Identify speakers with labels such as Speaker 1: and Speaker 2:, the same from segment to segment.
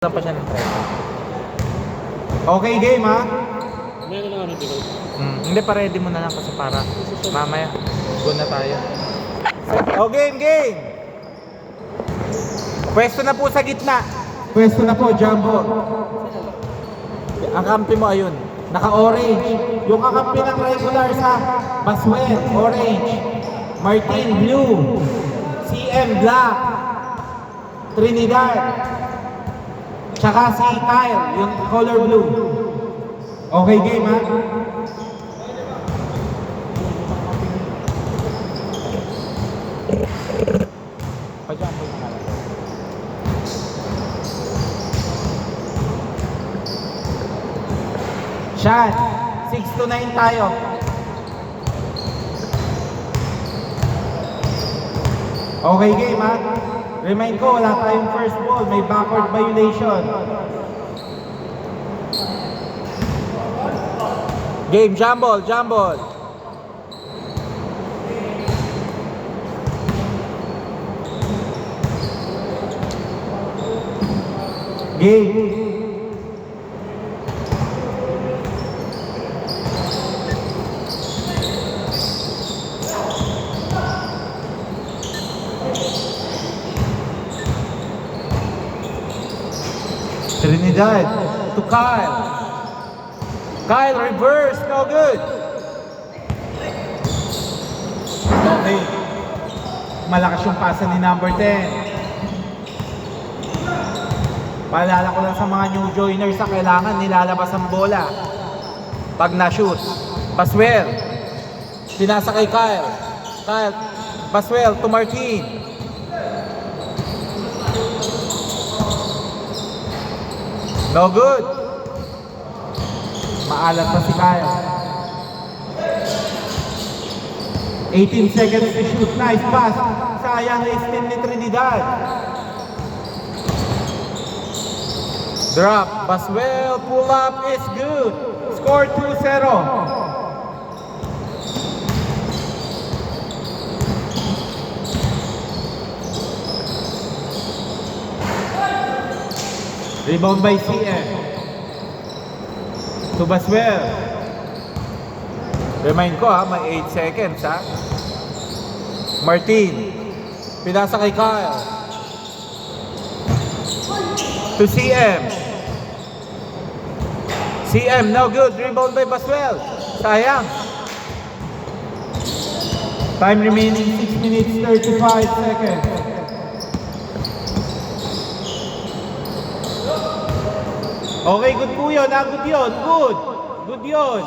Speaker 1: Lang pa siya ng try.
Speaker 2: Okay, game ha?
Speaker 3: Meron na kami ticket.
Speaker 1: Hindi pa ready mo na lang kasi para mamaya go na tayo.
Speaker 2: Oh, game!
Speaker 1: Pwesto na po sa gitna.
Speaker 2: Pwesto na po, Jumbo.
Speaker 1: Ang kampi mo ayun.
Speaker 2: Naka-orange. Yung kakampi ng regular sa Baswell, orange. Martin, blue. CM, black. Trinidad. Tsaka si Kyle, yung color blue. Okay, game ha?
Speaker 1: Pa-jumbo na lang.
Speaker 2: Shot. 6-9 tayo. Okay, game ha? Remind ko, wala tayong first ball. May backward violation.
Speaker 1: Game, jumble.
Speaker 2: Game.
Speaker 1: Trinidad to Kyle. Kyle reverse, no good.
Speaker 2: Okay. Malakas yung pasa ni number 10. Paalala ko lang sa mga new joiners na kailangan nilalabas ang bola pag na-shoot.
Speaker 1: Baswell. Pinasa kay Kyle. Baswell to Martin. No good.
Speaker 2: Maalat pa si Kyle. 18 seconds to shoot. Nice pass. Sayang na steal ni Trinidad.
Speaker 1: Drop. Baswell pull up is good.
Speaker 2: Score 2-0. Rebound by CM. To Baswell.
Speaker 1: Remind ko ha, may 8 seconds ha. Martin. Pinasa kay Kyle. To CM. CM, no good. Rebound by Baswell. Sayang.
Speaker 2: Time remaining 6 minutes 35 seconds. Okay, good po yun. Good yun. Good yun.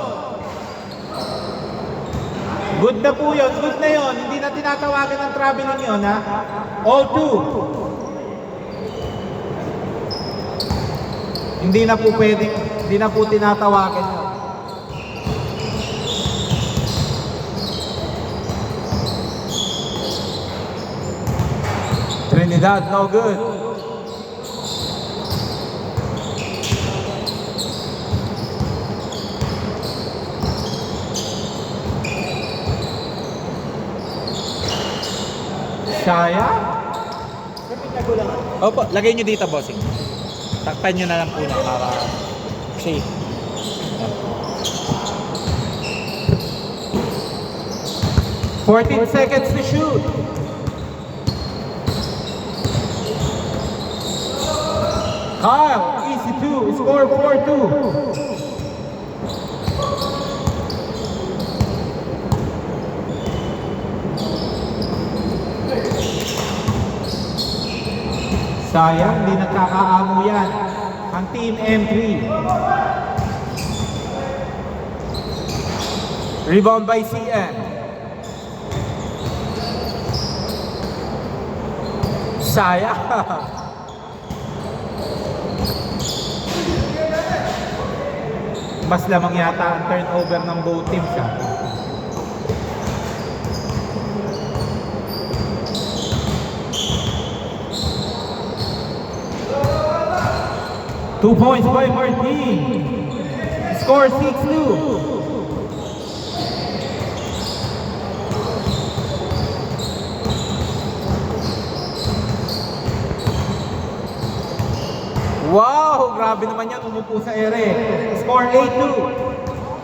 Speaker 2: Good na po yun. Good na yun. Hindi na tinatawagan ng traveling yun, ha? All two. Hindi na po pwedeng, hindi na po tinatawagan yun.
Speaker 1: Trinidad, no good.
Speaker 2: Shaya?
Speaker 1: Opo, lagay nyo dito, bossing. Takpan nyo na lang po na para safe.
Speaker 2: 14 seconds to shoot. Kyle, easy two. Score 4-2. Sayang, hindi nagkakaamo yan. Ang team M3.
Speaker 1: Rebound by CM. Sayang.
Speaker 2: Mas lamang yata ang turnover ng both teams. 2 points by Martin. Score 6-2. Wow! Grabe naman yan, umupo sa ere. Score 8-2.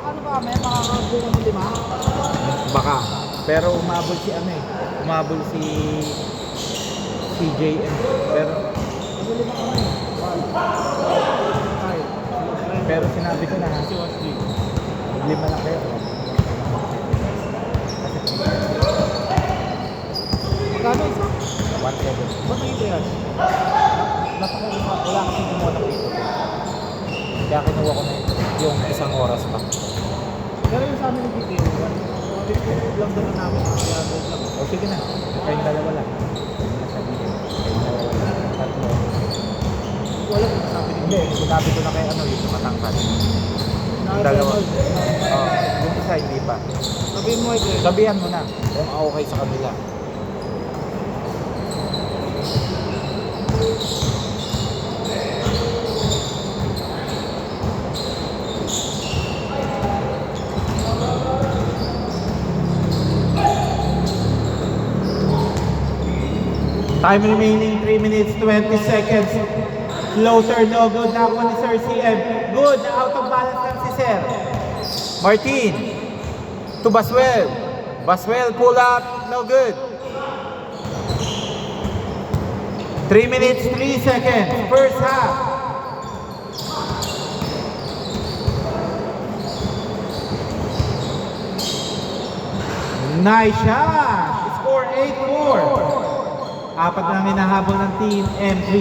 Speaker 4: Ano ba, may makakabuo ng 5?
Speaker 2: Baka. Pero umabol si ano eh. Umabol si JM. Pero sinabi ko na ha. Lima lang kayo.
Speaker 4: Magkano isa?
Speaker 2: 1-7.
Speaker 4: Ba't naging yan?
Speaker 2: Wala kasi kumuha ng ito. Kaya kinuha ko na yung isang oras pa.
Speaker 4: Pero yung sa amin ng video, lang doon na namin. Kaya doon lang.
Speaker 2: O sige na. Kayong dalawa lang. Kayong dalawa lang. Tatlo.
Speaker 4: Wala kung sabi ni
Speaker 2: Hindi, sinabi ko na kay ano yung matangkad. Dalawa. Yung isa hindi pa.
Speaker 4: Sabihin mo ito.
Speaker 2: Sabihan mo na kung okay sa kanila. Time remaining 3 minutes 20 seconds. Closer, no good na ako ni Sir CM. Good, out of balance lang si Sir. Martin to Baswell. Baswell pull up, no good. 3 minutes 3 seconds. First half. Nice shot. Score 8-4. Apat na hinahabol ng team M3.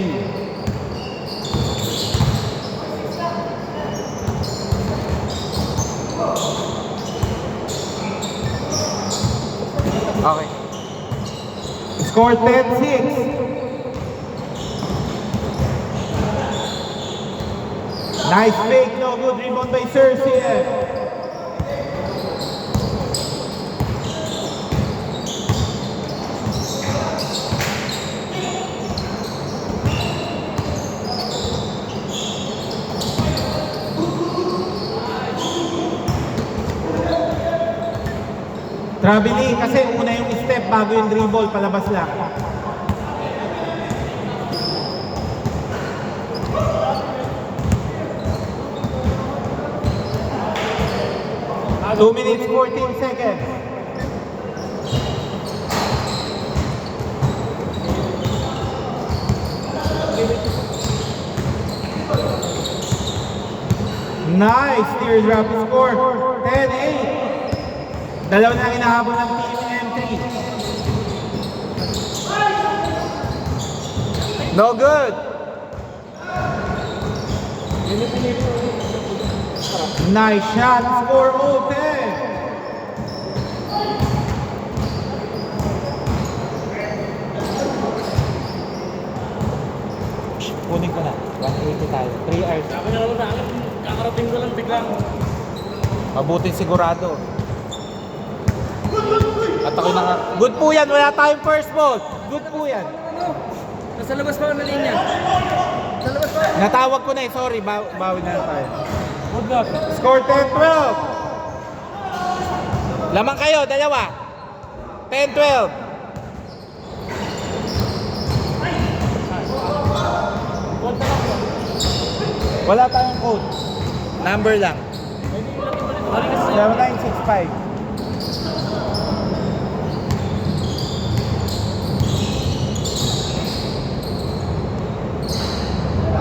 Speaker 2: Okay. Score 10-6. Nice fake, no good rebound by Cersei. Traveling kasi una yung step bago yung dribble, palabas lang. Two minutes 14 seconds. Nice teardrop score. 10-8. Dalawa na hinahabol ng team M3. No good. Nice shot. Score open. Kunin ko na. 180 tayo. 3 hours.
Speaker 3: Ako na lang sa akin. Kakarating ko lang biglang.
Speaker 2: Mabuting sigurado. At ako na nga. Good po yan. Wala tayong first ball. Good po yan.
Speaker 3: Nasa labas pa na linya. Sa labas pa.
Speaker 2: Natawag ko na eh. Sorry. Bawi na tayo.
Speaker 3: Good luck.
Speaker 2: Score 10-12. Lamang kayo. Dalawa. 10-12. Wala tayong code. Number lang. 0965.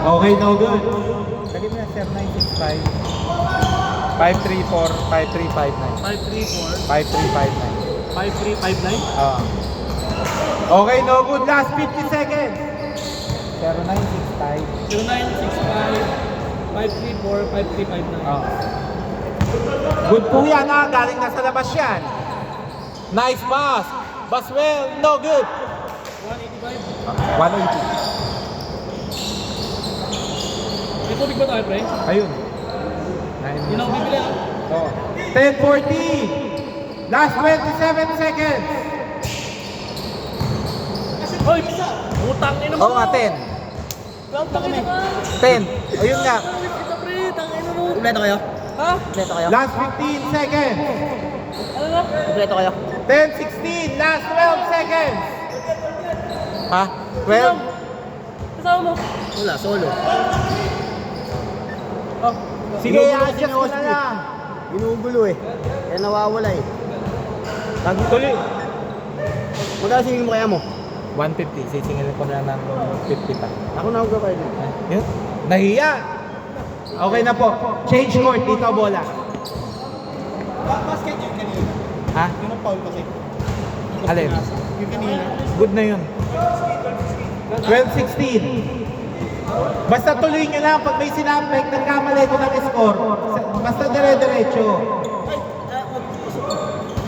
Speaker 2: Okay, no good. Sagit na, sir, 965. 534 5359.
Speaker 3: 534
Speaker 2: 5359.
Speaker 3: 5359.
Speaker 2: Okay, no good. Last 50 seconds. 0965.
Speaker 3: 0965 534 5359.
Speaker 2: Good po yan ha. Galing na sa labas yan. Nice pass. Baswell, no good.
Speaker 3: 185.
Speaker 2: 180.
Speaker 3: May tubig ba tayo, pre?
Speaker 2: Ayun.
Speaker 3: Yun ang bibili ha?
Speaker 2: Oh. 10-14. Last 27 seconds.
Speaker 3: Hoy! Utang ina mo!
Speaker 2: Oo nga, 10.
Speaker 3: Utang ina ka!
Speaker 2: 10. Ayun nga.
Speaker 3: Ito, pre! Tangin mo!
Speaker 4: Kompleto kayo?
Speaker 3: Ha?
Speaker 4: Kompleto kayo?
Speaker 2: Last 15 seconds.
Speaker 3: Ano na?
Speaker 4: Kompleto kayo?
Speaker 2: 10-16. Last 12 seconds. Ha? 12?
Speaker 3: Kasama mo?
Speaker 4: Wala, solo.
Speaker 3: Oh,
Speaker 2: Sige, adjust ko na lang.
Speaker 4: Ginugulo eh. Kaya nawawala eh.
Speaker 2: Tuloy.
Speaker 4: Magkano singin mo kaya mo?
Speaker 1: 150. Sisingilin ko na ng 50 pa.
Speaker 4: Ako na ako kayo.
Speaker 1: Yun.
Speaker 2: Nahiya. Okay na po. Change court. Dito bola.
Speaker 4: Basket yung kanina.
Speaker 1: Ha?
Speaker 4: Yung na-foul kasi.
Speaker 1: Alin?
Speaker 4: Yung kanina.
Speaker 1: Good na yun.
Speaker 2: 12-16. Basta tuloy nyo lang. Pag may sinapek, nagkamali ko ng score. Basta dire-diretso.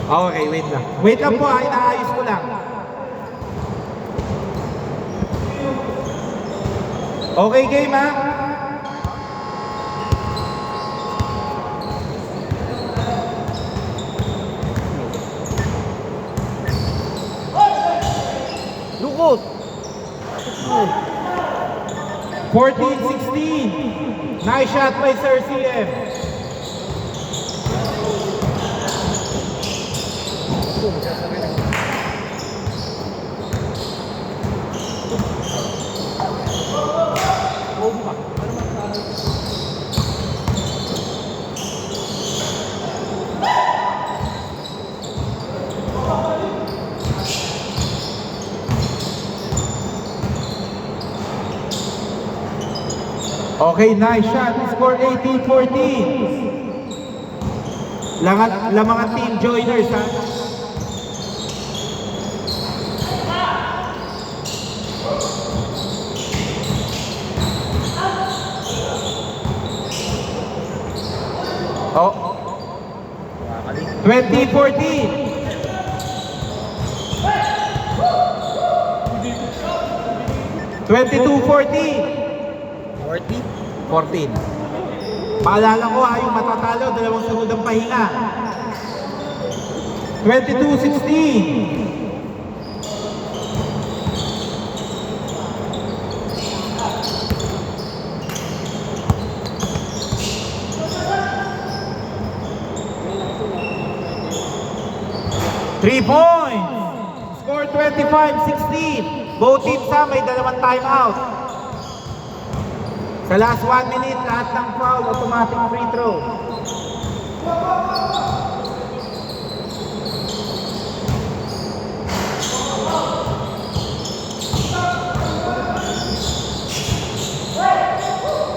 Speaker 2: Okay, wait lang. Wait lang po ha. Inaayos ko lang. Okay, game ha?
Speaker 4: Lukot!
Speaker 2: 14-16. Nice shot by Sir CM. Okay, nice shot. Score 18-14. Lang mga team joiners ha. Oh. 20-14.
Speaker 4: 40?
Speaker 2: 14. Paalala ko ha, yung matatalo, 2 sunod ang pahinga. 22-16. Three points. Score 25-16. Both teams ha, may 2 timeout. Sa last 1 minute, lahat ng foul, automatic free throw.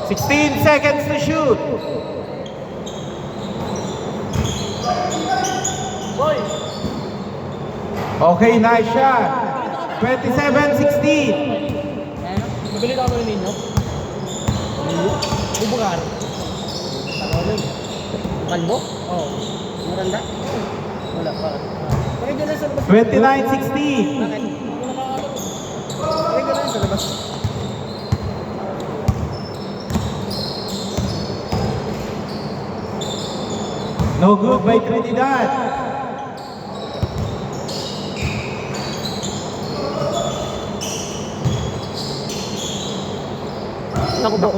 Speaker 2: "16 seconds to shoot." Okay, nice shot. 27-16.
Speaker 3: Mabili ka mo ng ninyo? Bubukar. Kalbo? Oo. Maganda? Wala pa. Pakinggan na sa labas.
Speaker 2: 29-16.
Speaker 3: Bakit? Pakinggan na sa labas.
Speaker 2: No good by Trinidad.
Speaker 3: Naku ba?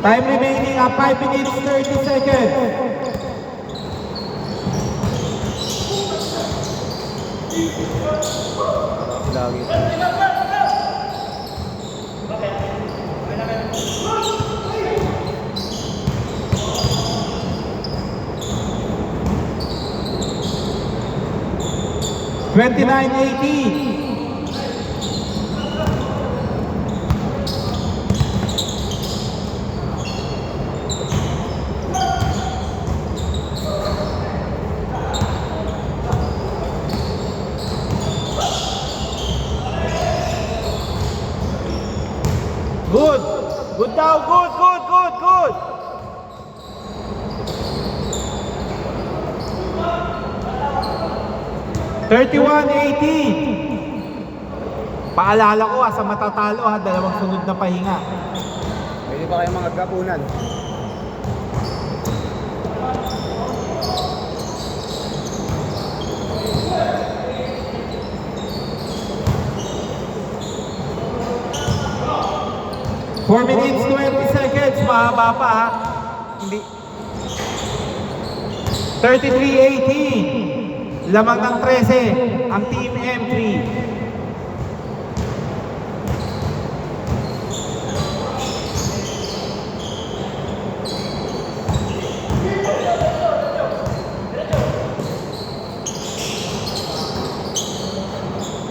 Speaker 2: Time remaining 5 minutes 30 seconds.
Speaker 4: Lagi.
Speaker 2: $29.80. Good. Good daw. Good. 31-18. Paalala ko sa matatalo ha, 2 sunod na pahinga.
Speaker 4: Pwede ba kayo mga gapunan?
Speaker 2: Four minutes 20 seconds, mahaba pa ha. Hindi. 33-18. Lamang ng 13 ang Team M3.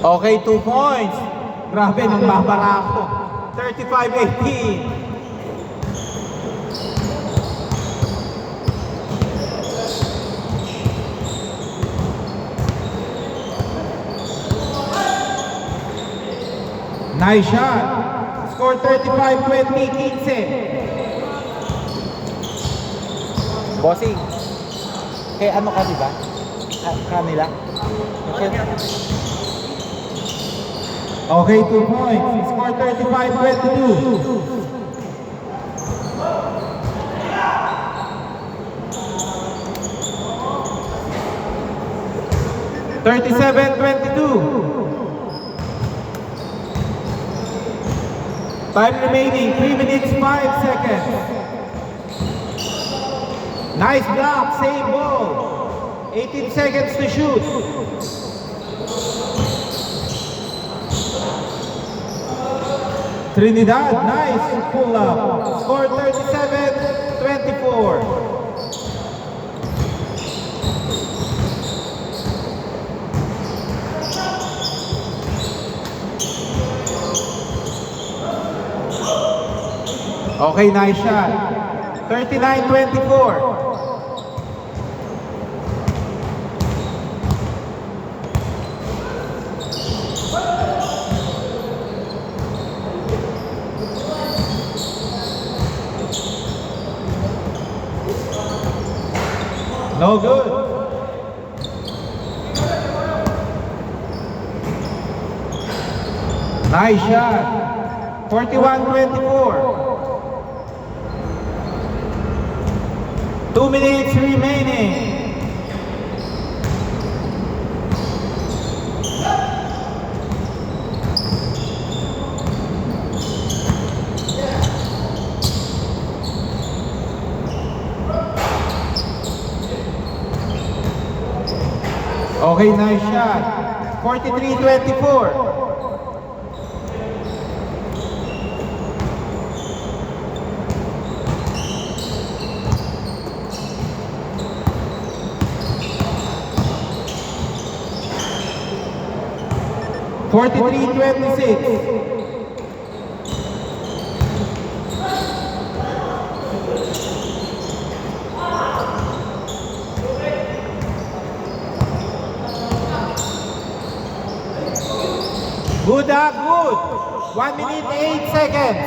Speaker 2: Okay, 2 points. Grabe, nang babara ako. 35-18. Nice shot. Score 35-20, 15.
Speaker 1: Bossing. Eh, ano ka, di ba? Kanila?
Speaker 2: Okay, 2 points. Score 35-22. 37-22. Time remaining, 3 minutes, 5 seconds. Nice block, save ball. 18 seconds to shoot. Trinidad, nice pull up. Score 37-24. Okay, nice shot. 39-24. No good. Nice shot. 41-24. 2 minutes remaining. Okay, nice shot. 43-24. Forty-three, 26. Good, good. 1 minute, 8 seconds.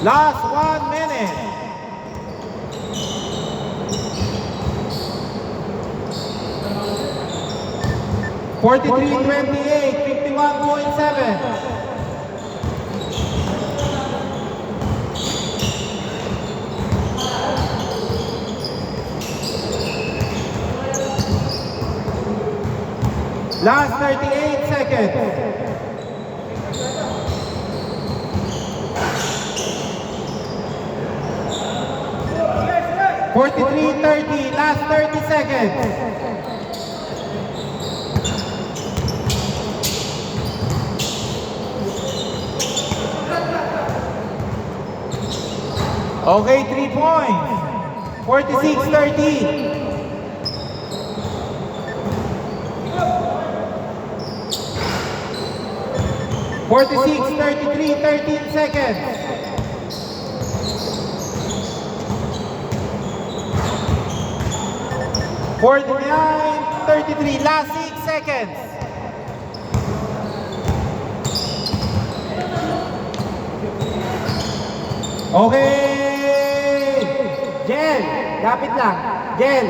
Speaker 2: Last 1 minute. Forty-three, 28, 51.7. Last 38 seconds. 43-30, last 30 seconds. Okay, 3 points. 46-30. 46-33, 13 seconds. 49-33, last 6 seconds. Okay! Jen, lapit lang. Jen,